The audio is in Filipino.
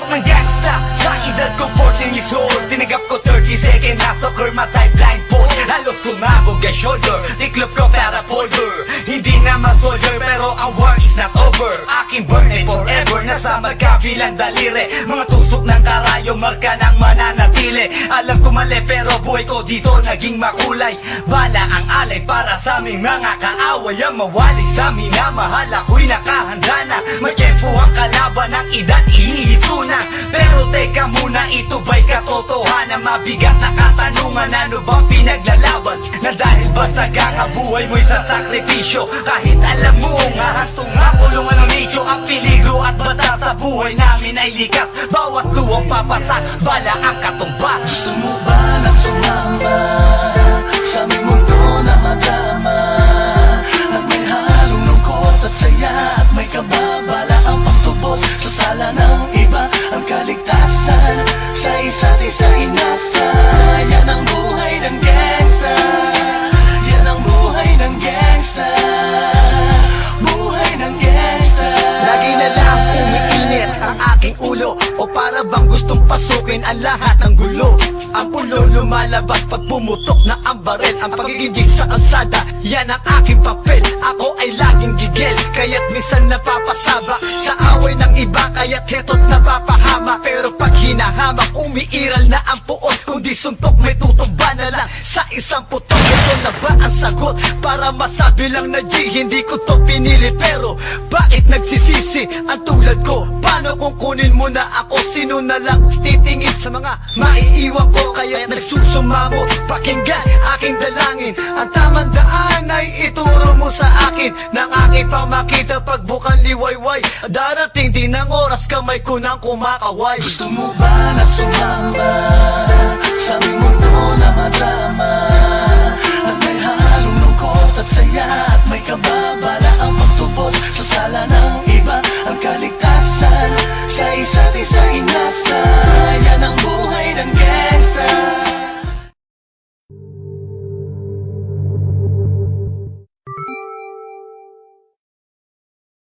Pasok ng gangsta sa edad ko 14 years old. Tinagap ko 30 second na soccer, matay blindfold. Halos sumabog ang shoulder, tiklop ko para folder. Hindi naman soldier pero ang war is not over. Aking burn ay forever, nasa magkabilang daliri. Mga tusok ng karayo, marka ng mananatili. Alam ko mali pero buhay ko dito naging makulay. Bala ang alay para sa aming mga kaaway. Ang mawali sa minamahal, ako'y nakahanda na. May tempo ang kalaban ng edad, ihihito na. Pero teka muna, ito ba'y katotohanan? Mabigat na katanungan, ano bang pinaglalaban? Na dahil ba sagang buhay mo'y sa sakripisyo? Kahit alam mo nga hastong nga kulungan ng nicho. Ang peligro at bata sa buhay namin ay likas. Bawat luwang papasak, bala ang katumba. Gusto mo ba na sumama sa aming mundo na madama? At may halong lungkot at saya, at may kababala ang pagtubos sa sala ng iba. Ang kaligtasan sa isa't isa inasa. Yan ang buhay ng gangsta. Yan ang buhay ng gangsta. Buhay ng gangsta. Lagi na lang umiinit ang aking ulo, o para bang gustong pasukin ang lahat ng gulo. Ang pulo lumalabas pag pumutok na ang barel. Ang pagiging sa kalsada, yan ang aking papel. Ako ay laging gigil, kaya't minsan napapasaba sa away ng iba, kaya't heto't napapahama. Pero pag hinahamak, umiiral na ang puot. Kundi suntok, may tutumba na lang sa isang putok. Ito na ba ang sagot? Para masabi lang na G, hindi ko to pinili. Pero bakit nagsisisi ang tulad ko? Paano kung kunin mo na ako? Sino na lang titingin sa mga maiiwan ko? Kaya nagsusumamo, pakinggan aking dalangin. Ang tamang daan ay ituro mo sa akin. Nang aking pamakita pagbukan liwayway. Darating din ang oras, kamay ko nang kumakaway. Gusto mo ba na sumama sa aming mundo na madama? At may halong lungkot at saya, at may kababala